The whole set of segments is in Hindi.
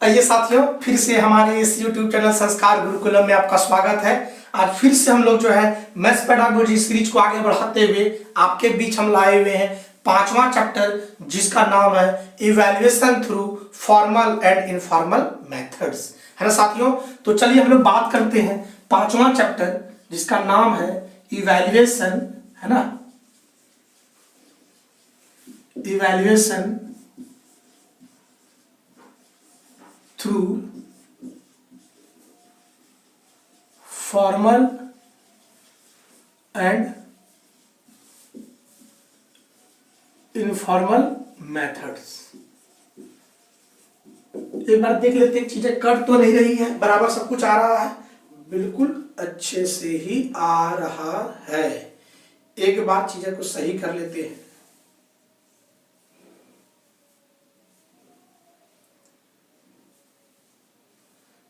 आइए साथियों, फिर से हमारे इस YouTube चैनल संस्कार गुरुकुलम में आपका स्वागत है। आज फिर से हम लोग जो है मैथ्स पेडागोजी सीरीज को आगे बढ़ाते हुए आपके बीच हम लाए हुए हैं पांचवा चैप्टर, जिसका नाम है evaluation through formal and informal methods, है ना साथियों। तो चलिए हम लोग बात करते हैं पांचवा चैप्टर, जिसका नाम है इवैल्यूएशन, है ना, evaluation through formal and informal methods. एक बार देख लेते हैं, चीजें कट तो नहीं रही है, बराबर सब कुछ आ रहा है, बिल्कुल अच्छे से ही आ रहा है। एक बार चीजें को सही कर लेते हैं।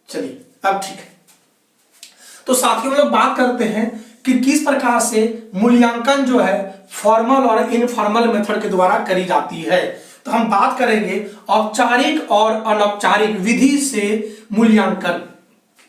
चलिए अब ठीक है। तो साथियों लोग बात करते हैं कि किस प्रकार से मूल्यांकन जो है फॉर्मल और इनफॉर्मल मेथड के द्वारा करी जाती है। तो हम बात करेंगे औपचारिक और अनौपचारिक विधि से मूल्यांकन,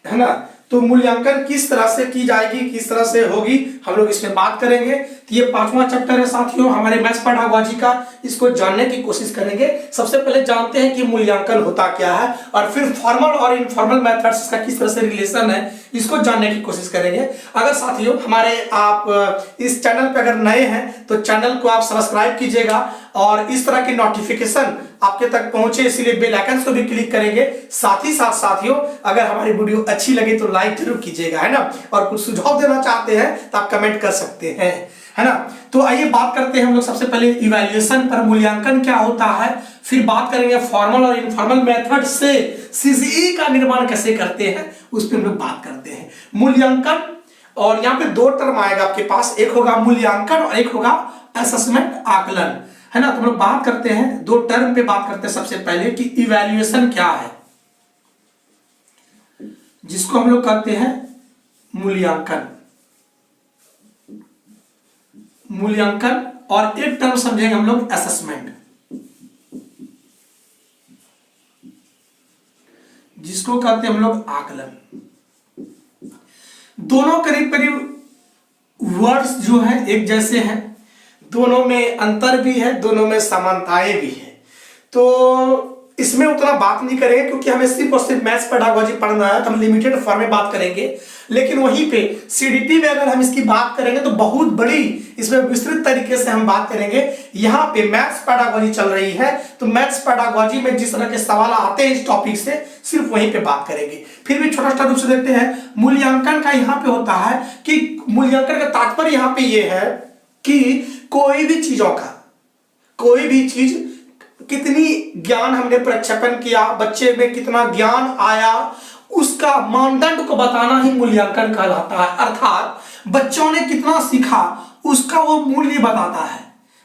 है ना। तो मूल्यांकन किस तरह से की जाएगी, किस तरह से होगी, हम लोग इसमें बात करेंगे। तो ये पांचवा चैप्टर है साथियों हमारे मैथ्स पेडागोजी का, इसको जानने की कोशिश करेंगे। सबसे पहले जानते हैं कि मूल्यांकन होता क्या है, और फिर फॉर्मल और इनफॉर्मल मेथड्स का किस तरह से रिलेशन है, इसको जानने की कोशिश करेंगे। अगर साथियों हमारे आप इस चैनल पर अगर नए हैं तो चैनल को आप सब्सक्राइब कीजिएगा, और इस तरह की नोटिफिकेशन आपके तक पहुंचे इसलिए बेल आइकन को भी क्लिक करेंगे। साथ ही साथ साथियों अगर हमारी वीडियो अच्छी लगे तो लाइक जरूर कीजिएगा, है ना। और कुछ सुझाव देना चाहते हैं तो आप कमेंट कर सकते हैं, है ना। तो आइए बात करते हैं हम लोग सबसे पहले इवैल्यूएशन पर, मूल्यांकन क्या होता है। फिर बात करेंगे फॉर्मल और इनफॉर्मल मेथड से सीजीई का निर्माण कैसे करते हैं, उस पर हम लोग बात करते हैं। मूल्यांकन, और यहाँ पे दो टर्म आएगा आपके पास, एक होगा मूल्यांकन और एक होगा असेसमेंट, आकलन, है ना। तो हम लोग बात करते हैं दो टर्म पे बात करते हैं। सबसे पहले कि इवैल्यूएशन क्या है, जिसको हम लोग कहते हैं मूल्यांकन, मूल्यांकन, और एक टर्म समझेंगे हम लोग असेसमेंट, जिसको कहते हैं हम लोग आकलन। दोनों करीब करीब वर्ड्स जो हैं एक जैसे हैं, दोनों में अंतर भी है, दोनों में समानताएं भी है। तो इसमें उतना बात नहीं करेंगे क्योंकि हमें सिर्फ और सिर्फ मैथ्स पेडागोजी पढ़ना है, तो हम लिमिटेड फॉर्म में बात करेंगे। लेकिन वहीं पे सीडीपी में अगर हम इसकी बात करेंगे तो बहुत बड़ी इसमें विस्तृत तरीके से हम बात करेंगे। यहाँ पे मैथ्स पेडागोजी चल रही है, तो मैथ्स पेडागोजी में जिस तरह के सवाल आते हैं इस टॉपिक से सिर्फ वहीं पे बात करेंगे। फिर भी छोटा छोटा रूप से देखते हैं। मूल्यांकन का यहाँ पे होता है कि मूल्यांकन का तात्पर्य यहाँ पे ये है कि कोई भी चीजों का, कोई भी चीज कितनी ज्ञान हमने प्रक्षेपण किया, बच्चे में कितना ज्ञान आया, उसका मानदंड को बताना ही मूल्यांकन कहलाता है। अर्थात बच्चों ने कितना सीखा उसका वो मूल्य बताता है।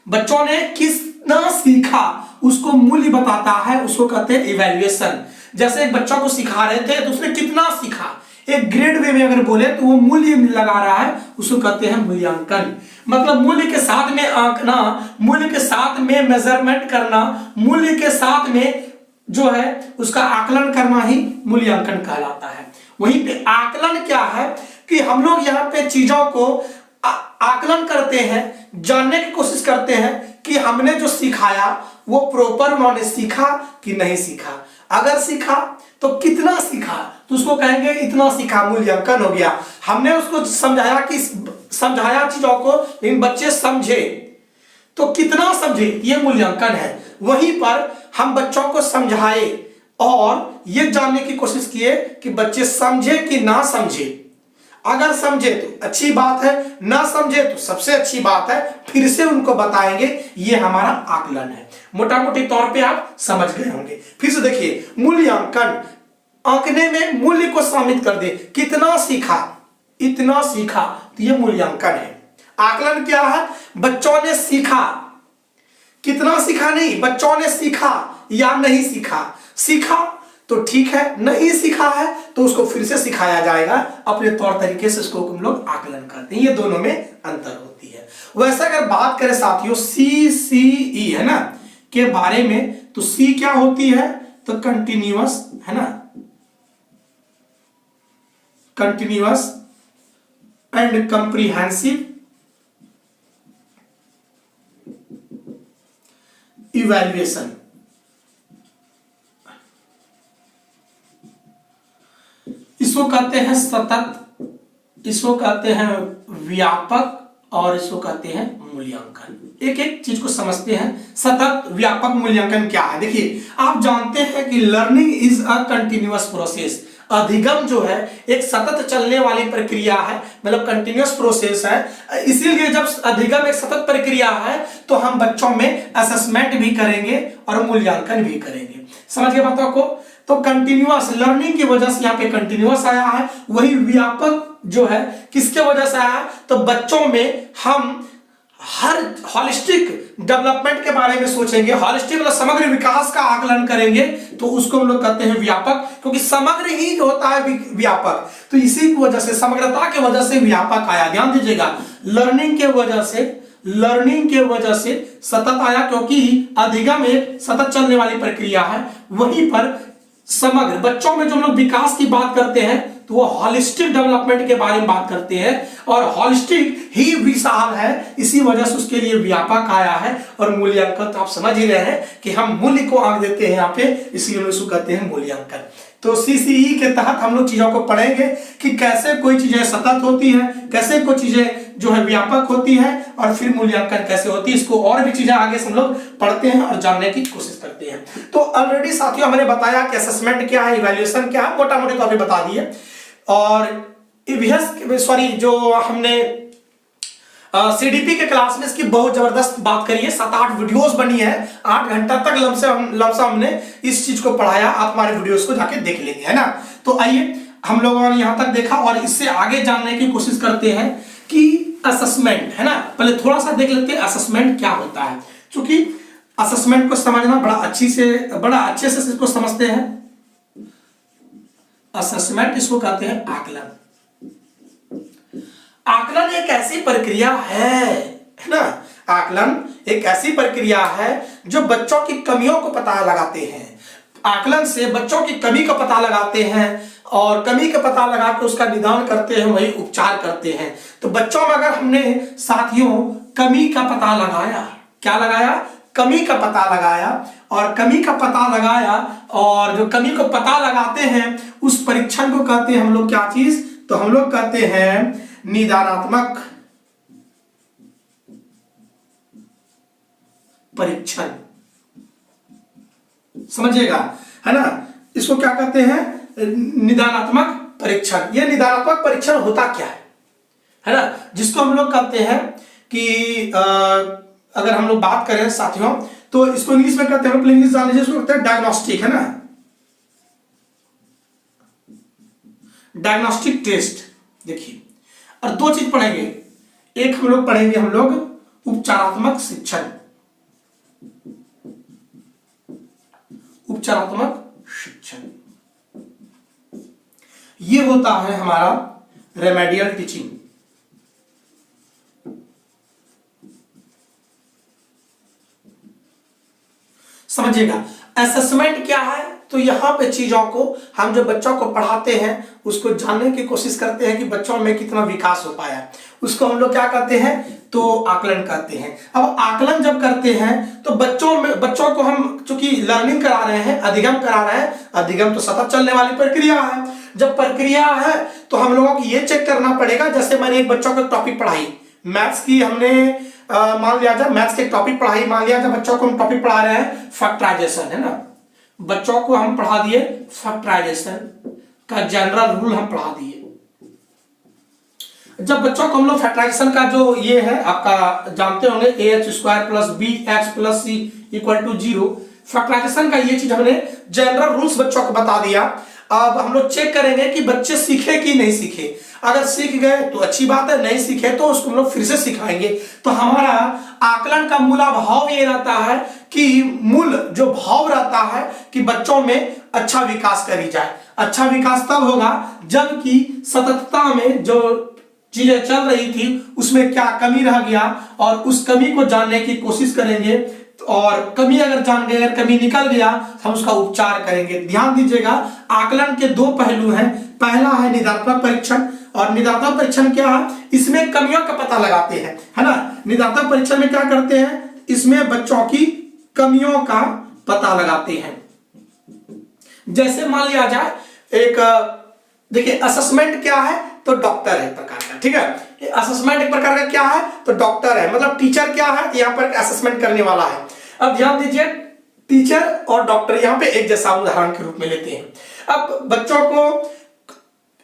बच्चों ने कितना सीखा उसको मूल्य बताता है, उसको कहते हैं इवैल्यूएशन। जैसे एक बच्चा को सिखा रहे थे तो उसने कितना सीखा, एक ग्रेड वे में अगर बोले तो वो मूल्य लगा रहा है, उसको कहते हैं मूल्यांकन। मतलब मूल्य के साथ में आंकना, मूल्य के साथ में मेजरमेंट करना, मूल्य के साथ में जो है उसका आकलन करना ही मूल्यांकन कहलाता है। वहीं पे आकलन क्या है कि हम लोग यहाँ पे चीजों को आकलन करते हैं, जानने की कोशिश करते हैं कि हमने जो सिखाया वो प्रॉपर उन्होंने सीखा कि नहीं सीखा। अगर सीखा तो कितना सीखा, तो उसको कहेंगे इतना सीखा, मूल्यांकन हो गया। हमने उसको समझाया चीजों को, लेकिन बच्चे समझे तो कितना समझे, ये मूल्यांकन है। वहीं पर हम बच्चों को समझाए और ये जानने की कोशिश किए कि बच्चे समझे कि ना समझे। अगर समझे तो अच्छी बात है, ना समझे तो सबसे अच्छी बात है, फिर से उनको बताएंगे, ये हमारा आकलन है। मोटा मोटी तौर पे आप समझ गए होंगे। फिर से देखिए, मूल्यांकन आंकने में मूल्य को शामिल कर दे, कितना सीखा, इतना सीखा, तो ये मूल्यांकन है। आकलन क्या है, बच्चों ने सीखा, कितना सीखा नहीं, बच्चों ने सीखा या नहीं सीखा। सीखा तो ठीक है, नहीं सीखा है तो उसको फिर से सिखाया जाएगा अपने तौर तरीके से, उसको हम लोग आकलन करते हैं। ये दोनों में अंतर होती है। वैसे अगर बात करें साथियों CCE, है ना, के बारे में, तो सी क्या होती है, तो कंटिन्यूअस है ना, कंटिन्यूअस एंड कंप्रीहेंसिव इवैल्यूएशन। इसको कहते हैं सतत, इसको कहते हैं व्यापक, और इसको कहते हैं मूल्यांकन। एक एक चीज को समझते हैं। सतत व्यापक मूल्यांकन क्या है? देखिए, आप जानते हैं कि learning is a continuous process. अधिगम जो है एक सतत चलने वाली प्रक्रिया है, मतलब कंटिन्यूअस प्रोसेस है। इसीलिए जब अधिगम एक सतत प्रक्रिया है तो हम बच्चों में असेसमेंट भी करेंगे और मूल्यांकन भी करेंगे। समझ गए बातों को? तो कंटिन्यूअस लर्निंग की वजह से यहाँ पे कंटिन्यूअस आया है। वही व्यापक जो है किसके वजह से आया? तो बच्चों में हम हर हॉलिस्टिक डेवलपमेंट के बारे में सोचेंगे, हॉलिस्टिक मतलब समग्र विकास का आकलन करेंगे, तो उसको हम लोग कहते हैं व्यापक, क्योंकि समग्र ही होता है व्यापक। तो इसी की वजह से, समग्रता के वजह से व्यापक आया। ध्यान दीजिएगा, लर्निंग के वजह से सतत आया, क्योंकि अधिगम एक सतत चलने वाली प्रक्रिया है। वहीं पर समग्र बच्चों में जो हम लोग विकास की बात करते हैं तो वो हॉलिस्टिक डेवलपमेंट के बारे में बात करते हैं, और हॉलिस्टिक ही विशाल है, इसी वजह से उसके लिए व्यापक आया है। और मूल्यांकन तो आप समझ ही रहे हैं कि हम मूल्य को आंक देते हैं यहाँ पे, इसीलिए उसको कहते हैं मूल्यांकन। तो सीसीई के तहत हम लोग चीजों को पढ़ेंगे कि कैसे कोई चीजें सतत होती हैं, कैसे कोई चीजें जो है व्यापक होती है, और फिर मूल्यांकन कैसे होती है। इसको और भी चीजें आगे हम लोग पढ़ते हैं और जानने की कोशिश करते हैं। तो ऑलरेडी साथियों मैंने बताया कि असेसमेंट क्या है, इवैल्यूएशन क्या है, मोटा मोटी तो अभी बता दिए। और सॉरी, जो हमने सीडीपी के क्लास में इसकी बहुत जबरदस्त बात करी है, 7-8 वीडियोस बनी है, 8 घंटा तक लमसम हमने इस चीज को पढ़ाया। आप हमारे वीडियोस को जाके देख लेंगे, है ना। तो आइए, हम लोगों ने यहां तक देखा और इससे आगे जानने की कोशिश करते हैं कि असेसमेंट, है ना। पहले थोड़ा सा देख लेते हैं असेसमेंट क्या होता है, क्योंकि असेसमेंट को समझना बड़ा अच्छे से इसको समझते हैं। असेसमेंट इसको कहते हैं आकलन। आकलन एक ऐसी प्रक्रिया है ना, आकलन एक ऐसी प्रक्रिया है जो बच्चों की कमियों को पता लगाते हैं। आकलन से बच्चों की कमी का पता लगाते हैं, और कमी का पता लगा के उसका निदान करते हैं, वही उपचार करते हैं। तो बच्चों में अगर हमने साथियों कमी का पता लगाया, क्या लगाया? कमी का पता लगाया, और कमी का पता लगाया, और जो कमी को पता लगाते हैं उस परीक्षण को कहते हैं हम लोग क्या चीज? तो हम लोग कहते हैं निदानात्मक परीक्षण। समझिएगा, है ना। इसको क्या कहते हैं? निदानात्मक परीक्षण। ये निदानात्मक परीक्षण होता क्या है ना, जिसको हम लोग कहते हैं कि अगर हम लोग बात करें साथियों, तो इसको इंग्लिश में कहते हैं, इंग्लिश जान लीजिए, इसको कहते हैं डायग्नोस्टिक, है ना, डायग्नोस्टिक टेस्ट। देखिए, और 2 चीज पढ़ेंगे। एक हम लोग पढ़ेंगे उपचारात्मक शिक्षण, उपचारात्मक शिक्षण ये होता है हमारा रेमेडियल टीचिंग। समझिएगा, असेसमेंट क्या है? तो यहां पे चीजों को हम जो बच्चों को पढ़ाते हैं उसको जानने की कोशिश करते हैं कि बच्चों में कितना विकास हो पाया, उसको हम लोग क्या कहते हैं? तो आकलन कहते हैं। अब आकलन जब करते हैं तो बच्चों को हम चूंकि लर्निंग करा रहे हैं, अधिगम करा रहे हैं, अधिगम तो सतत चलने वाली प्रक्रिया है। जब प्रक्रिया है तो हम लोगों को ये चेक करना पड़ेगा, जैसे मैंने एक बच्चों को टॉपिक पढ़ाई, मैथ्स की हमने मान लिया जाए मैथ्स के टॉपिक पढ़ाई, मान लिया जाए बच्चों को हम टॉपिक पढ़ा रहे हैं फैक्टराइजेशन, है ना। बच्चों को हम पढ़ा दिए फैक्टराइजेशन का जनरल रूल हम पढ़ा दिए। जब बच्चों को हम लोग फैक्टराइजेशन का जो ये है आपका जानते होंगे, ax² + bx + c = 0, फैक्टराइजेशन का ये चीज हमने जनरल रूल्स बच्चों को बता दिया। अब हम लोग चेक करेंगे कि बच्चे सीखे कि नहीं सीखे। अगर सीख गए तो अच्छी बात है, नहीं सीखे तो उसको हम लोग फिर से सिखाएंगे। तो हमारा आकलन का मूल भाव ये रहता है कि मूल जो भाव रहता है कि बच्चों में अच्छा विकास करी जाए। अच्छा विकास तब होगा जबकि सततता में जो चीजें चल रही थी उसमें क्या कमी रह गया, और उस कमी को जानने की कोशिश करेंगे। और कमी अगर जान गए, अगर कमी निकल गया तो हम उसका उपचार करेंगे। ध्यान दीजिएगा, आकलन के दो पहलू हैं। पहला है निदात्मक परीक्षण, और निदात्मक परीक्षण क्या है, इसमें कमियों का पता लगाते हैं, है ना। निदात्मक परीक्षण में क्या करते हैं, इसमें बच्चों की कमियों का पता लगाते हैं। जैसे मान लिया जाए एक, देखिए असेसमेंट क्या है, तो डॉक्टर है एक प्रकार का, ठीक है। असेसमेंट एक प्रकार का क्या है, तो डॉक्टर है, मतलब टीचर क्या है, यहाँ पर असेसमेंट करने वाला है। अब ध्यान दीजिए, टीचर और डॉक्टर यहाँ पे एक जैसा उदाहरण के रूप में लेते हैं। अब बच्चों को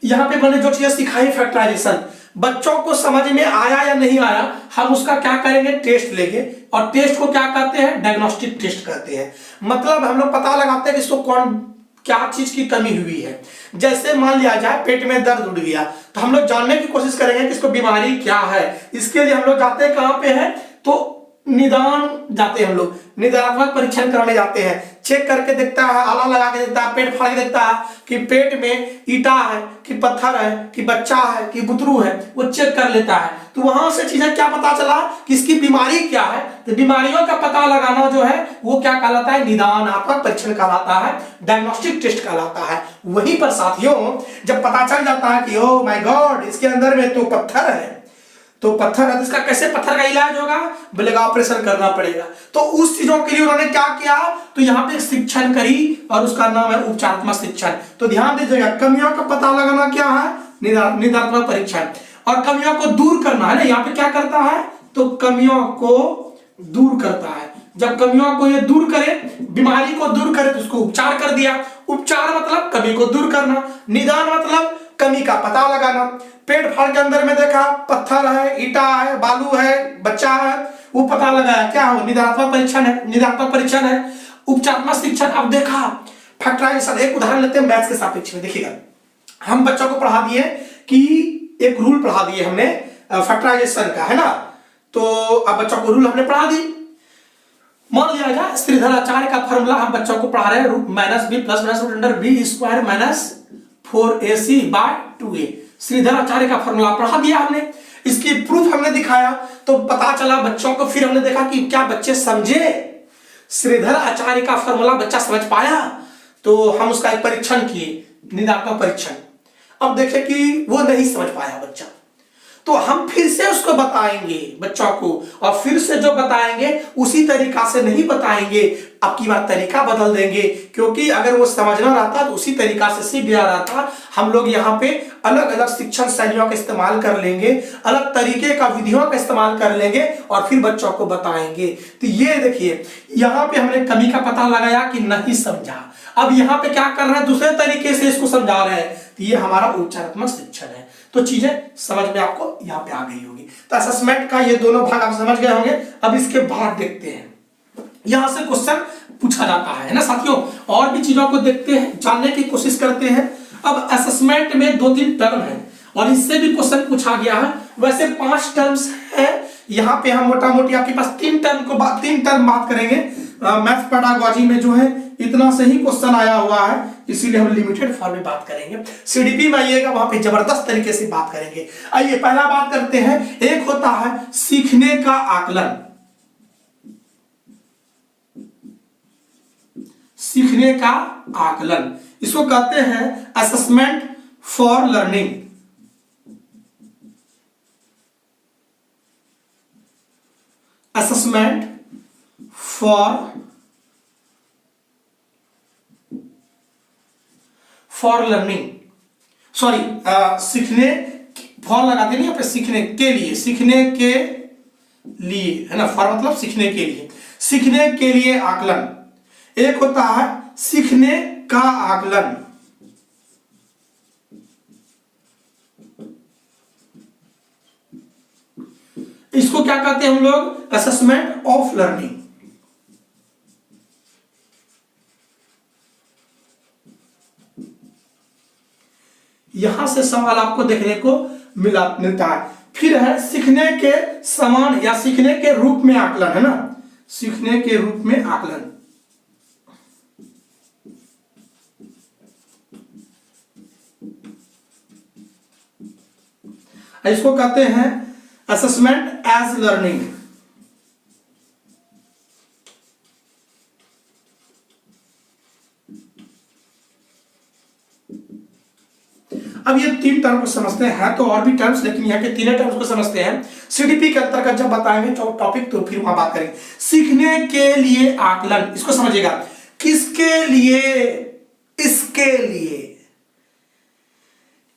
यहाँ पे मैंने जो चीजें सिखाई, फैक्टराइजेशन, बच्चों को समझ में आया या नहीं आया, हम उसका क्या करेंगे, टेस्ट लेंगे, और टेस्ट को क्या कहते हैं, डायग्नोस्टिक टेस्ट कहते हैं। मतलब हम लोग पता लगाते हैं कि इसको कौन क्या चीज की कमी हुई है। जैसे मान लिया जाए पेट में दर्द उठ गया, तो हम लोग जानने की कोशिश करेंगे कि इसको बीमारी क्या है। इसके लिए हम लोग जाते हैं कहां पे है, तो निदान जाते हैं, हम लोग निदानात्मक परीक्षण कराने जाते हैं। चेक करके देखता है, आला लगा के देखता है, पेट फाड़ के देखता है कि पेट में ईटा है कि पत्थर है कि बच्चा है कि बुतरू है, वो चेक कर लेता है। तो वहां से चीजें क्या पता चला कि इसकी बीमारी क्या है। तो बीमारियों का पता लगाना जो है वो क्या कहलाता है, निदानात्मक परीक्षण कहलाता है, डायग्नोस्टिक टेस्ट कहलाता है। वहीं पर साथियों, जब पता चल जाता है कि ओ माय गॉड, इसके अंदर में तो पत्थर है, तो पत्थर है, तो इसका कैसे पत्थर का इलाज होगा, बोलेगा ऑपरेशन करना पड़ेगा। तो उस चीजों के लिए उन्होंने क्या किया, तो यहाँ पे शिक्षण करी, और उसका नाम है उपचारात्मक शिक्षण। तो ध्यान दीजिएगा, कमियों का पता लगाना क्या है, निदानात्मक परीक्षण, और कमियों को दूर करना है ना। यहाँ पे क्या करता है, तो कमियों को दूर करता है। जब कमियों को ये दूर करे, बीमारी को दूर करे, तो उसको उपचार कर दिया। उपचार मतलब कमी को दूर करना, निदान मतलब कमी का पता लगाना। पेट फाड़ के अंदर में देखा पत्थर है, ईटा है, बालू है, बच्चा है, वो पता लगाया, क्या हो, निदानात्मक परीक्षण है, निदानात्मक परीक्षण है। उपचारात्मक शिक्षण, अब देखा फैक्टराइजेशन, एक उदाहरण लेते हैं मैथ्स के सापेक्ष में। देखिएगा, हम बच्चों को पढ़ा दिए कि एक रूल पढ़ा दिए हमने फैक्टराइजेशन का, है ना। तो अब बच्चों को रूल हमने पढ़ा दी। मान लिया जाए श्रीधर आचार्य का फॉर्मूला हम बच्चों को पढ़ा रहे हैं, minus B plus minus root under B square minus 4ac by 2a। Shridhar Acharya का फॉर्मूला पढ़ा दिया हमने, इसकी प्रूफ हमने दिखाया, तो पता चला बच्चों को। फिर हमने देखा कि क्या बच्चे समझे श्रीधर आचार्य का फॉर्मूला, बच्चा समझ पाया, तो हम उसका एक परीक्षण किए, निदात्मक परीक्षण। अब देखे कि वो नहीं समझ पाया बच्चा, तो हम फिर से उसको बताएंगे बच्चों को, और फिर से जो बताएंगे उसी तरीका से नहीं बताएंगे, अब की बार तरीका बदल देंगे, क्योंकि अगर वो समझना रहता तो उसी तरीका से सीख गया रहता। हम लोग यहाँ पे अलग अलग शिक्षण शैलियों का इस्तेमाल कर लेंगे, अलग तरीके का विधियों का इस्तेमाल कर लेंगे, और फिर बच्चों को बताएंगे। तो ये देखिए, यहाँ पे हमने कमी का पता लगाया कि नहीं समझा, अब यहाँ पे क्या कर रहे हैं, दूसरे तरीके से इसको समझा रहे हैं, तो ये हमारा उपचारात्मक शिक्षण है। तो चीजें समझ में आपको यहाँ पे आ गई होगी। तो असेसमेंट का ये दोनों भाग आप समझ गए होंगे। अब इसके बाद देखते हैं, यहां से क्वेश्चन पूछा जाता है ना साथियों, और भी चीजों को देखते हैं, जानने की कोशिश करते हैं। अब असेसमेंट में 2-3 टर्म है, और इससे भी क्वेश्चन पूछा गया है। वैसे 5 टर्म्स है, यहाँ पे हम मोटा मोटी आपके पास 3 टर्म बात करेंगे। मैथ्स पेडागोजी में जो है इतना से ही क्वेश्चन आया हुआ है, इसीलिए हम लिमिटेड फॉर्म में बात करेंगे। सीडीपी में आइएगा, वहां पे जबरदस्त तरीके से बात करेंगे। आइए पहला बात करते हैं, एक होता है सीखने का आकलन। सीखने का आकलन, इसको कहते हैं assessment for learning. Assessment for learning, sorry, सीखने फॉर लगाते नहीं अपने, सीखने के लिए, सीखने के लिए, है ना। फॉर मतलब सीखने के लिए, सीखने के लिए आकलन। एक होता है सीखने का आकलन, इसको क्या कहते हैं हम लोग, असेसमेंट ऑफ लर्निंग। यहां से सवाल आपको देखने को मिलता है। फिर है सीखने के समान या सीखने के रूप में आकलन, है ना, सीखने के रूप में आकलन। इसको कहते हैं असेसमेंट एज लर्निंग। अब ये 3 टर्म को समझते हैं तो और भी टर्म्स, लेकिन यहाँ के 3 टर्म्स को समझते हैं। सीडीपी के अंतर्गत जब बताएंगे टॉपिक तो फिर वहां बात करेंगे। सीखने के लिए आकलन, इसको समझिएगा, किसके लिए, इसके लिए,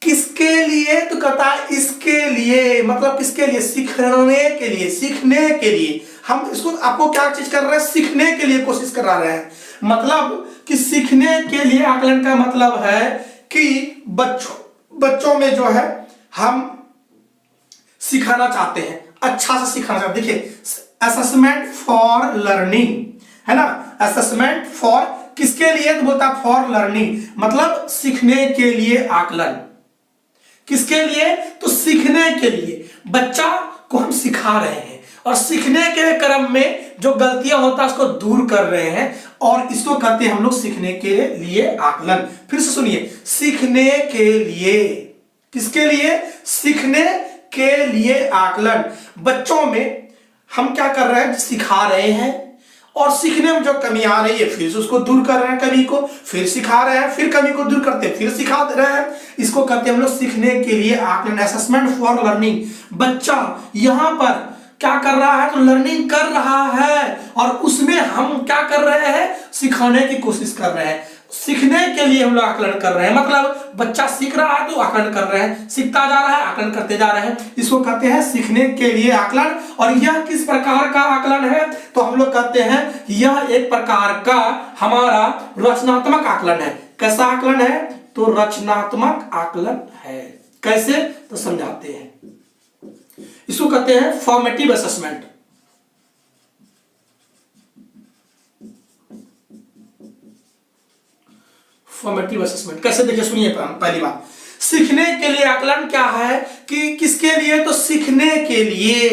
किसके लिए, तो कहता है इसके लिए, मतलब किसके लिए, सीखने के लिए, सीखने के लिए। हम इसको आपको क्या चीज कर रहे हैं, सीखने के लिए कोशिश करा रहे हैं। मतलब कि सीखने के लिए आकलन का मतलब है कि बच्चों में जो है हम सिखाना चाहते हैं, अच्छा से सिखाना चाहते हैं। देखिए असेसमेंट फॉर लर्निंग है ना, असेसमेंट फॉर किसके लिए, तो बोलता है फॉर लर्निंग, मतलब सीखने के लिए आकलन। किसके लिए, तो सीखने के लिए, बच्चा को हम सिखा रहे हैं और सीखने के क्रम में जो गलतियां होता है उसको दूर कर रहे हैं, और इसको कहते हैं हम लोग सीखने के लिए आकलन। फिर से सुनिए, सीखने के लिए, किसके लिए, सीखने के लिए आकलन। बच्चों में हम क्या कर रहे हैं, सिखा रहे हैं, और सीखने में जो कमी आ रही है फिर से उसको दूर कर रहे हैं, कमी को फिर सिखा रहे हैं, फिर कमी को दूर करते हैं, फिर सिखा रहे हैं। इसको कहते हैं हम लोग सीखने के लिए आकलन, असेसमेंट फॉर लर्निंग। बच्चा यहां पर क्या कर रहा है, तो लर्निंग कर रहा है, और उसमें हम क्या कर रहे हैं, सिखाने की कोशिश कर रहे हैं। सीखने के लिए हम लोग आकलन कर रहे हैं, मतलब बच्चा सीख रहा है तो आकलन कर रहे हैं, सीखता जा रहा है, आकलन करते जा रहे हैं। इसको कहते हैं सीखने के लिए आकलन। और यह किस प्रकार का आकलन है, तो हम लोग कहते हैं यह एक प्रकार का हमारा रचनात्मक आकलन है। कैसा आकलन है, तो रचनात्मक आकलन है। कैसे, तो समझाते हैं। इसको कहते हैं फॉर्मेटिव असेसमेंट। फॉर्मेटिव असेसमेंट कैसे, देखिए सुनिए। पहली बात, सीखने के लिए आकलन क्या है कि किसके लिए, तो सीखने के लिए,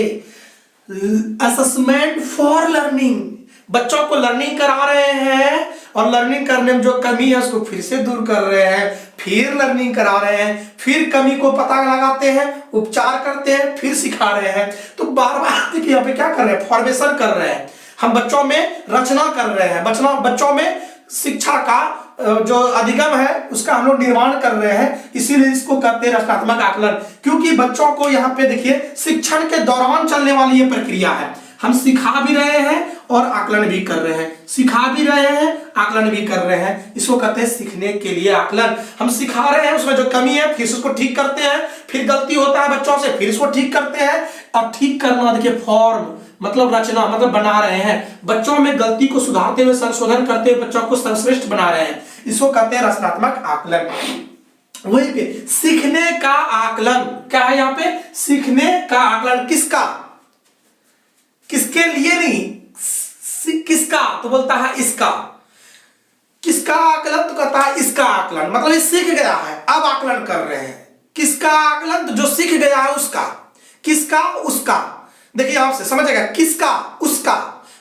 असेसमेंट फॉर लर्निंग। बच्चों को लर्निंग करा रहे हैं और लर्निंग करने में जो कमी है उसको फिर से दूर कर रहे हैं, फिर लर्निंग करा रहे हैं, फिर कमी को पता लगाते हैं, उपचार करते हैं, फिर सिखा रहे हैं। तो बार बार देखिए यहाँ पे क्या कर रहे हैं, फॉर्मेशन कर रहे हैं। हम बच्चों में रचना कर रहे हैं, बच्चों में शिक्षा का जो अधिगम है उसका हम लोग निर्माण कर रहे हैं, इसीलिए इसको कहते हैं रचनात्मक आकलन। क्योंकि बच्चों को यहाँ पे देखिए शिक्षण के दौरान चलने वाली ये प्रक्रिया है, हम सिखा भी रहे हैं और आकलन भी कर रहे हैं, सिखा भी रहे हैं, आकलन भी कर रहे हैं। इसको कहते हैं सीखने के लिए आकलन। हम सिखा रहे हैं, उसमें जो कमी है फिर उसको ठीक करते हैं, फिर गलती होता है बच्चों से फिर इसको ठीक करते हैं। अब ठीक करना देखिए, फॉर्म मतलब रचना, मतलब बना रहे हैं, बच्चों में गलती को सुधारते हुए, संशोधन करते हुए बच्चों को सर्वश्रेष्ठ बना रहे हैं। इसको कहते हैं रचनात्मक आकलन। वहीं पे सीखने का आकलन क्या है, यहाँ पे सीखने का आकलन किसका, किसके लिए नहीं, किसका, तो बोलता है इसका। किसका आकलन, तो कहता है इसका आकलन, मतलब ये सीख गया है अब आकलन कर रहे हैं। किसका आकलन, तो जो सीख गया है उसका। किसका, उसका। देखिए आपसे समझेगा, किसका, उसका,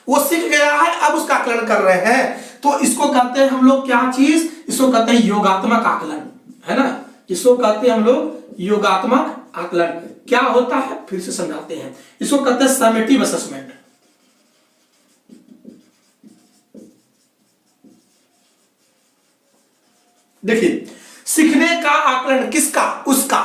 वो सीख गया है अब उसका आकलन कर रहे हैं। तो इसको कहते हैं हम लोग क्या चीज, इसको कहते हैं योगात्मक आकलन, है ना। इसको कहते हैं हम लोग योगात्मक आकलन। क्या होता है फिर से समझाते हैं। इसको कहते हैं समेटिव असेसमेंट। देखिए सीखने का आकलन किसका, उसका,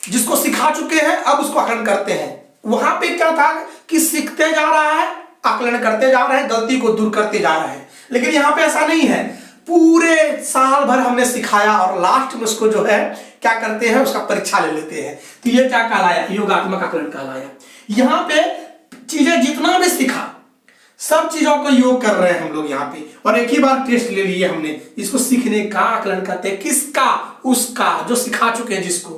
जिसको सिखा चुके हैं अब उसको आकलन करते हैं। वहां पे क्या था कि सीखते जा रहा है, आकलन करते जा रहे हैं, गलती को दूर करते जा रहे हैं। लेकिन यहाँ पे ऐसा नहीं है, पूरे साल भर हमने सिखाया और लास्ट में उसको जो है क्या करते हैं, उसका परीक्षा ले लेते हैं। तो ये क्या कहलाया, योगात्मक आकलन कहलाया। यहाँ पे चीजें जितना भी सीखा सब चीजों को योग कर रहे हैं हम लोग यहाँ पे, और एक ही बार टेस्ट ले लिए हमने। इसको सीखने का आकलन कहते हैं। किसका, उसका, जो सिखा चुके हैं जिसको।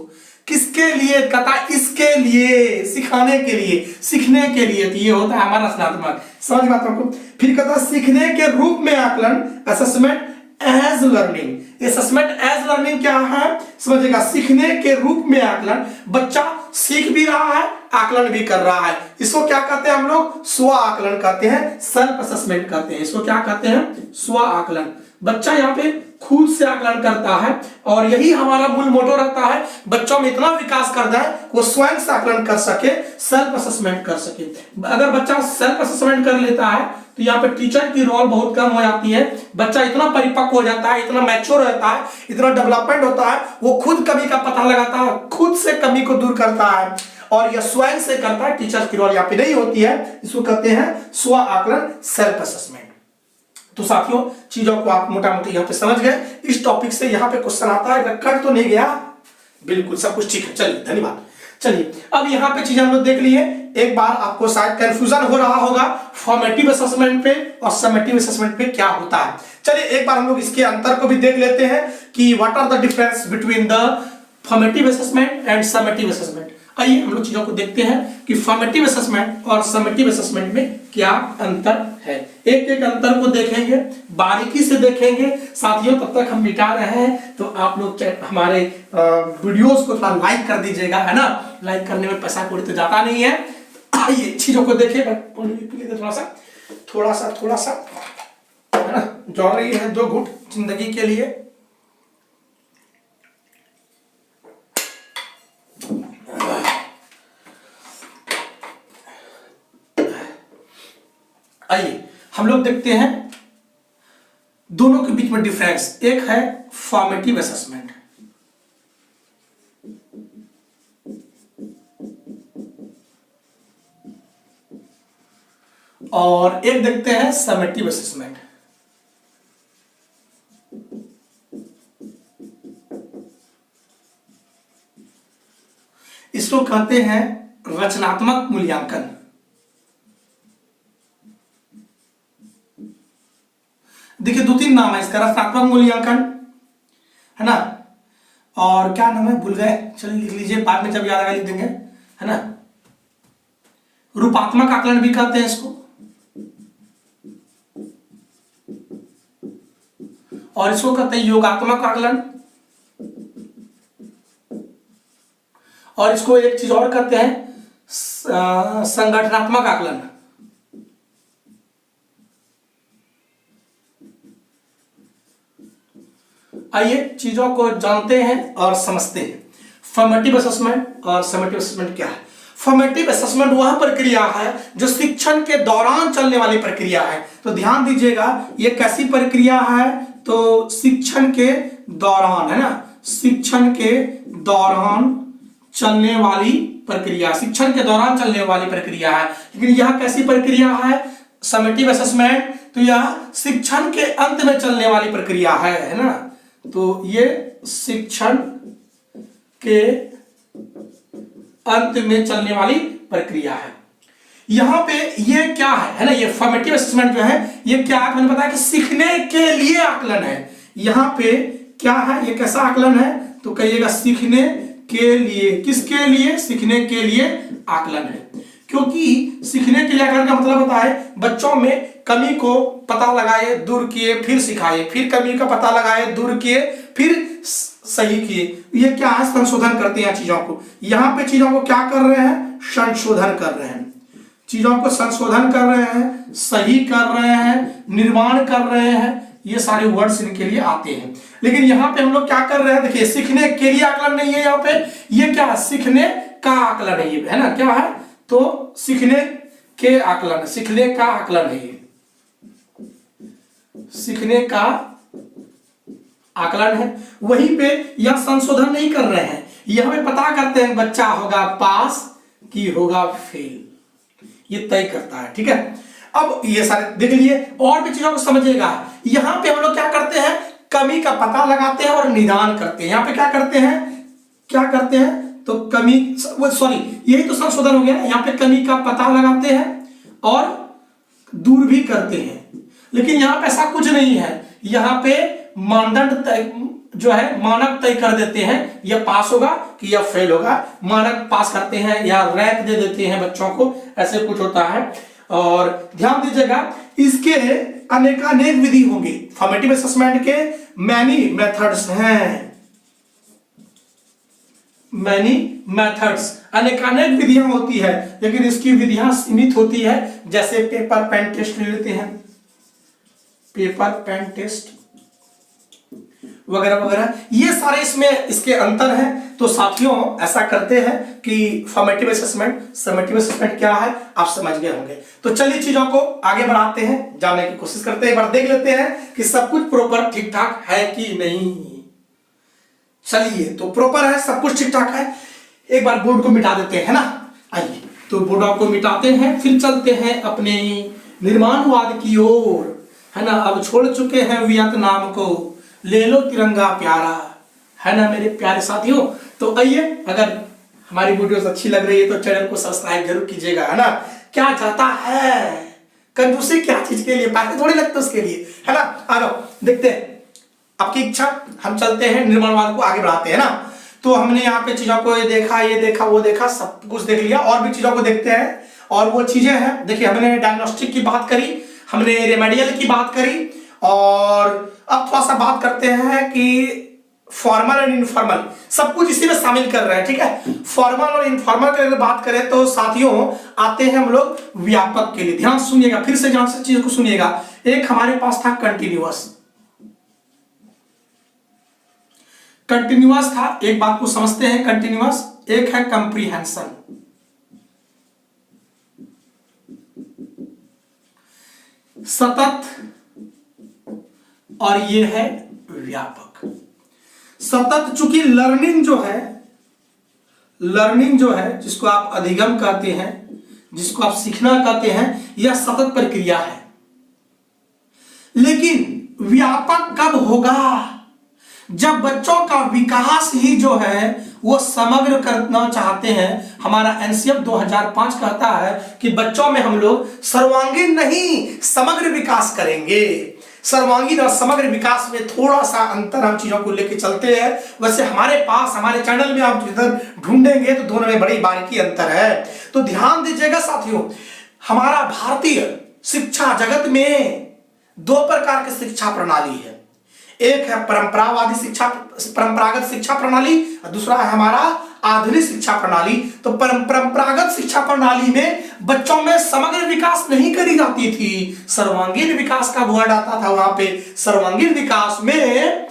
किसके लिए, कहता इसके लिए, सिखाने के लिए, सीखने के लिए। तो ये होता है हमारा रचनात्मक। समझ बातों को। फिर कहता सीखने के रूप में आकलन, assessment as learning. Assessment as learning क्या है, समझिएगा। सीखने के रूप में आकलन, बच्चा सीख भी रहा है, आकलन भी कर रहा है। इसको क्या कहते हैं हम लोग, स्व आकलन कहते हैं, सेल्फ असेसमेंट कहते हैं। इसको क्या कहते हैं, स्व आकलन। बच्चा यहाँ पे खुद से आकलन करता है और यही हमारा मूल मोटो रहता है, बच्चों में इतना विकास करना है वो स्वयं से आकलन कर सके, सेल्फ असेसमेंट कर सके। अगर बच्चा सेल्फ असेसमेंट कर लेता है तो यहाँ पे टीचर की रोल बहुत कम हो जाती है। बच्चा इतना परिपक्व हो जाता है, इतना मैच्योर रहता है, इतना डेवलपमेंट होता है, वो खुद कमी का पता लगाता है, खुद से कमी को दूर करता है और यह स्वयं से करता है। टीचर की रोल यहाँ पे नहीं होती है, इसको कहते हैं स्व आकलन, सेल्फ असेसमेंट। तो साथियों चीजों को आप मोटा मोटी यहाँ पे समझ गए। इस टॉपिक से यहाँ पे क्वेश्चन आता है, कट तो नहीं गया, बिल्कुल सब कुछ ठीक है। चलिए धन्यवाद। चलिए अब यहाँ पे चीजें हम लोग देख लिए। एक बार आपको शायद कंफ्यूजन हो रहा होगा फॉर्मेटिव असेसमेंट पे और समेटिव असेसमेंट पे क्या होता है। चलिए एक बार हम लोग इसके अंतर को भी देख लेते हैं कि what are the difference between the formative assessment and summative assessment. आइए हम लोग चीजों को देखते हैं कि फॉर्मेटिव असेसमेंट और समेटिव असेसमेंट में क्या अंतर है। एक एक अंतर को देखेंगे, बारीकी से देखेंगे। साथियों तब तक हम मिटा रहे हैं तो आप लोग हमारे वीडियोस को थोड़ा लाइक कर दीजिएगा, है ना। लाइक करने में पैसा कोई तो जाता नहीं है। आइए चीजों को देखें, थोड़ा सा है ना, जोड़ रही है 2 घूंट जिंदगी के लिए। आइए हम लोग देखते हैं दोनों के बीच में डिफरेंस। एक है फॉर्मेटिव असेसमेंट और एक देखते हैं समेटिव असेसमेंट। इसको कहते हैं रचनात्मक मूल्यांकन। देखिए 2-3 नाम है इसका, रचनात्मक मूल्यांकन है ना, और क्या नाम है भूल गए, चलिए लिख लीजिए, बाद में जब याद आएगा लिख देंगे, है ना। रूपात्मक आकलन भी कहते हैं इसको, और इसको कहते हैं योगात्मक आकलन, और इसको एक चीज और कहते हैं संगठनात्मक आकलन। आइए चीजों को जानते हैं और समझते हैं। फॉर्मेटिव असेसमेंट और समेटिव असेसमेंट क्या है। फॉर्मेटिव असेसमेंट वह प्रक्रिया है जो शिक्षण के दौरान चलने वाली प्रक्रिया है। तो ध्यान दीजिएगा ये कैसी प्रक्रिया है, तो शिक्षण के दौरान, है ना, शिक्षण के दौरान चलने वाली प्रक्रिया, शिक्षण के दौरान चलने वाली प्रक्रिया है। लेकिन यह कैसी प्रक्रिया है समेटिव असेसमेंट, तो यह शिक्षण के अंत में चलने वाली प्रक्रिया है ना। तो ये शिक्षण के अंत में चलने वाली प्रक्रिया है। यहां पे ये क्या है ना, ये फॉर्मेटिव असेसमेंट जो है ये क्या है, मैंने बताया कि सीखने के लिए आकलन है। यहां पे क्या है, ये कैसा आकलन है, तो कहिएगा सीखने के लिए। किसके लिए, सीखने के लिए आकलन है। क्योंकि सीखने के लिए आकलन का मतलब होता है बच्चों में कमी को पता लगाए, दूर किए, फिर सिखाए, फिर कमी का पता लगाए, दूर किए, फिर सही किए। ये क्या है, संशोधन करते हैं चीजों को। यहाँ पे चीजों को क्या कर रहे हैं, संशोधन कर रहे हैं, चीजों को संशोधन कर रहे हैं, सही कर रहे हैं, निर्माण कर रहे हैं। ये सारे वर्ड्स इनके लिए आते हैं। लेकिन यहाँ पे हम लोग क्या कर रहे हैं, देखिए सीखने के लिए आकलन नहीं है यहाँ पे, ये क्या है, सीखने का आकलन है ये, है ना। क्या है, तो सीखने के आकलन, सीखने का आकलन है ये, सीखने का आकलन है। वहीं पे यह संशोधन नहीं कर रहे हैं, यह हमें पता करते हैं बच्चा होगा पास कि होगा फेल, ये तय करता है। ठीक है, अब ये सारे देख लिए और भी चीजों को समझिएगा। यहां पे हम लोग क्या करते हैं, कमी का पता लगाते हैं और निदान करते हैं। यहां पे क्या करते हैं, क्या करते हैं, तो कमी, सॉरी यही तो संशोधन हो गया। यहाँ पे कमी का पता लगाते हैं और दूर भी करते हैं। लेकिन यहाँ पे ऐसा कुछ नहीं है, यहाँ पे मानदंड तय जो है, मानक तय कर देते हैं, यह पास होगा कि यह फेल होगा। मानक पास करते हैं या रैंक दे देते हैं बच्चों को, ऐसे कुछ होता है। और ध्यान दीजिएगा इसके अनेकानेक विधि होंगी। फॉर्मेटिव असेसमेंट के मैनी मेथड्स हैं, मैनी मेथड्स, अनेकानेक विधियां होती है, लेकिन इसकी विधियां सीमित होती है। जैसे पेपर पेन टेस्ट ले लेते हैं, पेपर पेन टेस्ट वगैरह वगैरह, ये सारे इसमें इसके अंतर हैं। तो साथियों ऐसा करते हैं कि फॉर्मेटिव असेसमेंट, समेटिव असेसमेंट क्या है आप समझ गए होंगे। तो चलिए चीजों को आगे बढ़ाते हैं, जानने की कोशिश करते हैं, एक बार देख लेते हैं कि सब कुछ प्रॉपर ठीक ठाक है कि नहीं। चलिए तो प्रॉपर है, सब कुछ ठीक ठाक है। एक बार बोर्ड को मिटा देते हैं ना। आइए तो बोर्डों को मिटाते हैं, फिर चलते हैं अपने निर्माणवाद की ओर, है ना। अब छोड़ चुके हैं वियतनाम को, ले लो तिरंगा प्यारा, है ना मेरे प्यारे साथियों। तो आइए, अगर हमारी वीडियोस अच्छी लग रही है तो चैनल को सब्सक्राइब जरूर कीजिएगा, है ना। क्या जाता है कंजूसी क्या चीज के लिए, पैसे थोड़ी लगते उसके लिए, है ना। आ जाओ देखते हैं, आपकी इच्छा, हम चलते हैं निर्माणवाद को आगे बढ़ाते हैं ना। तो हमने यहाँ पे चीजों को ये देखा वो देखा, सब कुछ देख लिया, और भी चीजों को देखते हैं। और वो चीजें हैं, देखिए हमने डायग्नोस्टिक की बात करी, हमने रेमेडियल की बात करी, और अब थोड़ा सा बात करते हैं कि फॉर्मल एंड इनफॉर्मल, सब कुछ इसी में शामिल कर रहे हैं, ठीक है। फॉर्मल और इनफॉर्मल की अगर बात करें तो साथियों आते हैं हम लोग व्यापक के लिए। ध्यान सुनिएगा, फिर से ध्यान से चीज को सुनिएगा। एक हमारे पास था कंटिन्यूअस, कंटिन्यूअस था, एक बात को समझते हैं कंटिन्यूअस। एक है कंप्रीहेंशन, सतत, और ये है व्यापक। सतत चूंकि लर्निंग जो है जिसको आप अधिगम कहते हैं, जिसको आप सीखना कहते हैं, यह सतत प्रक्रिया है। लेकिन व्यापक कब होगा? जब बच्चों का विकास ही जो है वो समग्र करना चाहते हैं। हमारा एनसीएफ 2005 कहता है कि बच्चों में हम लोग सर्वांगीण नहीं समग्र विकास करेंगे। सर्वांगीण और समग्र विकास में थोड़ा सा अंतर हम चीजों को लेकर चलते हैं। वैसे हमारे पास, हमारे चैनल में आप जिधर ढूंढेंगे तो दोनों में बड़ी बारीकी अंतर है। तो ध्यान दीजिएगा साथियों, हमारा भारतीय शिक्षा जगत में दो प्रकार की शिक्षा प्रणाली है। एक है परंपरागत शिक्षा प्रणाली, और दूसरा है हमारा आधुनिक शिक्षा प्रणाली। तो परंपरागत शिक्षा प्रणाली में बच्चों में समग्र विकास नहीं करी जाती थी, सर्वांगीण विकास का वर्ड आता था वहां पे। सर्वांगीण विकास में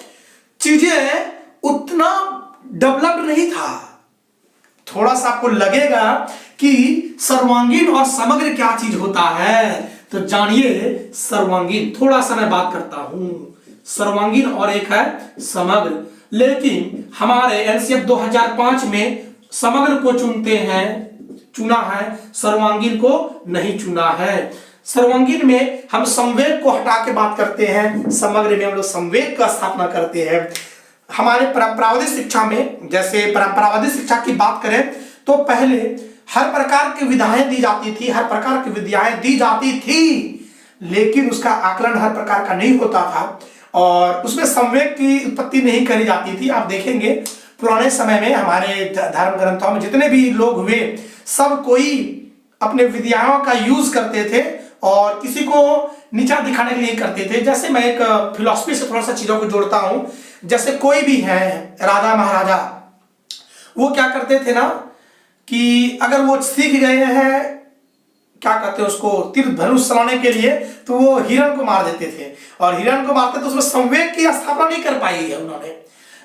चीजें उतना डेवलप्ड नहीं था। थोड़ा सा आपको लगेगा कि सर्वांगीण और समग्र क्या चीज होता है, तो जानिए सर्वांगीण। थोड़ा सा मैं बात करता हूं, सर्वांगीण और एक है समग्र। लेकिन हमारे एनसीएफ 2005 में समग्र को चुना है, सर्वांगीण को नहीं चुना है। सर्वांगीण में हम संवेग को हटा के बात करते हैं, समग्र में हम लोग संवेग का स्थापना करते हैं। हमारे परंपरावादी शिक्षा में, जैसे परंपरावादी शिक्षा की बात करें तो पहले हर प्रकार की विधाएं दी जाती थी, हर प्रकार की विद्याएं दी जाती थी, लेकिन उसका आकलन हर प्रकार का नहीं होता था और उसमें संवेग की उत्पत्ति नहीं करी जाती थी। आप देखेंगे पुराने समय में हमारे धर्म ग्रंथों में जितने भी लोग हुए, सब कोई अपने विद्याओं का यूज करते थे और किसी को नीचा दिखाने के लिए करते थे। जैसे मैं एक फिलॉसफी से थोड़ा सा चीजों को जोड़ता हूं, जैसे कोई भी है राजा महाराजा, वो क्या करते थे ना कि अगर वो सीख गए हैं, क्या कहते हैं उसको, तीर धनुष चलाने के लिए, तो वो हिरण को मार देते थे। और हिरण को मारते तो उसमें संवेग की स्थापना नहीं कर पाई है उन्होंने,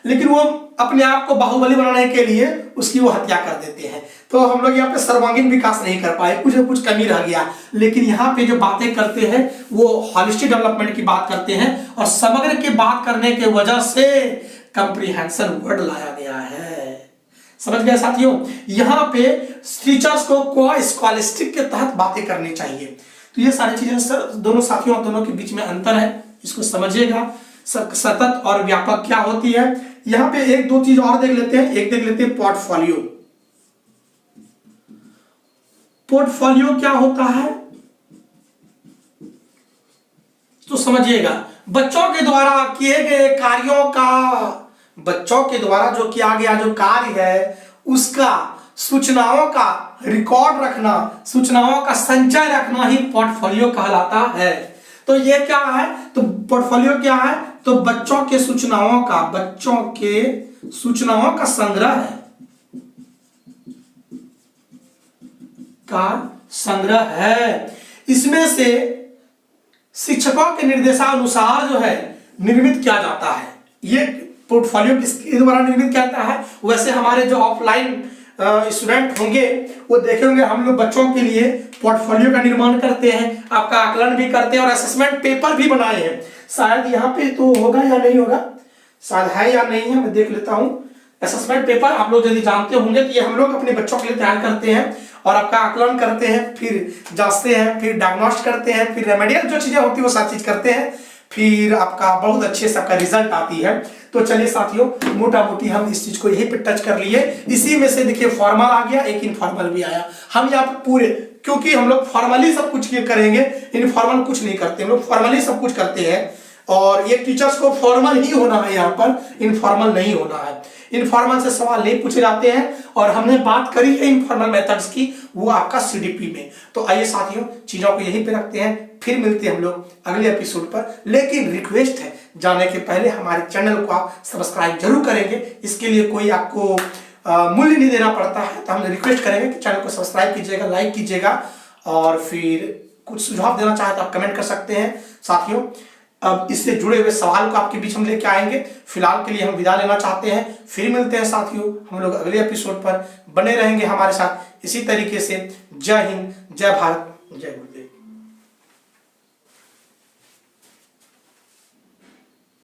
लेकिन वो अपने आप को बाहुबली बनाने के लिए उसकी वो हत्या कर देते हैं। तो हम लोग यहाँ पे सर्वांगीण विकास नहीं कर पाए, कुछ न कुछ कमी रह गया। लेकिन यहाँ पे जो बातें करते हैं वो हॉलिस्टिक डेवलपमेंट की बात करते हैं, और समग्र की बात करने के वजह से कंप्रीहेंशन वर्ड लाया गया है। समझ गए साथियों, यहाँ पे टीचर्स को स्कॉलिस्टिक के तहत बातें करनी चाहिए। तो ये सारी चीजें दोनों साथियों, दोनों के बीच में अंतर है, इसको समझिएगा। सतत और व्यापक क्या होती है। यहाँ पे एक दो चीज और देख लेते हैं। एक देख लेते हैं पोर्टफोलियो। पोर्टफोलियो क्या होता है तो समझिएगा, बच्चों के द्वारा किए गए कार्यों का, बच्चों के द्वारा जो किया गया जो कार्य है उसका सूचनाओं का रिकॉर्ड रखना, सूचनाओं का संचय रखना ही पोर्टफोलियो कहलाता है। तो ये क्या है, तो पोर्टफोलियो क्या है, तो बच्चों के सूचनाओं का संग्रह है, इसमें से शिक्षकों के निर्देशानुसार जो है निर्मित किया जाता है। ये पोर्टफोलियो किसके द्वारा निर्मित करता है? वैसे हमारे जो ऑफलाइन स्टूडेंट होंगे वो देखे होंगे, हम लोग बच्चों के लिए पोर्टफोलियो का निर्माण करते हैं, आपका आकलन भी करते हैं और असेसमेंट पेपर भी बनाए हैं। शायद यहाँ पे तो होगा या नहीं होगा, शायद है या नहीं है, मैं देख लेता हूँ। असेसमेंट पेपर आप लोग यदि जानते होंगे तो ये हम लोग अपने बच्चों के लिए तैयार करते हैं और आपका आकलन करते हैं, फिर जांचते हैं, फिर डायग्नोस्ट करते हैं, फिर रेमेडियल जो चीजें होती है वो सारी चीज करते हैं, फिर आपका बहुत अच्छे से आपका रिजल्ट आती है। तो चलिए साथियों, मोटा मोटी हम इस चीज को यही पे टच कर लिए। इसी में से देखिए फॉर्मल आ गया, एक इनफॉर्मल भी आया। हम यहाँ पे पूरे, क्योंकि हम लोग फॉर्मली सब कुछ करेंगे, इनफॉर्मल कुछ नहीं करते, हम लोग फॉर्मली सब कुछ करते हैं। और ये टीचर्स को फॉर्मल ही होना है, यहाँ पर इनफॉर्मल नहीं होना है। इनफॉर्मल से सवाल नहीं पूछे जाते हैं और हमने बात करी है इनफॉर्मल मेथड्स की, वो आपका सीडीपी में। तो आइए साथियों, चीजों को यहीं पे रखते हैं, फिर मिलते हैं हम लोग अगले एपिसोड पर। लेकिन रिक्वेस्ट है, जाने के पहले हमारे चैनल को आप सब्सक्राइब जरूर करेंगे। इसके लिए कोई आपको मूल्य नहीं देना पड़ता है, तो हम रिक्वेस्ट करेंगे कि चैनल को सब्सक्राइब कीजिएगा, लाइक कीजिएगा और फिर कुछ सुझाव देना चाहे तो आप कमेंट कर सकते हैं। साथियों, अब इससे जुड़े हुए सवाल को आपके बीच हम लेके आएंगे। फिलहाल के लिए हम विदा लेना चाहते हैं, फिर मिलते हैं साथियों हम लोग अगले एपिसोड पर। बने रहेंगे हमारे साथ इसी तरीके से। जय हिंद, जय भारत, जय गुरुदेव।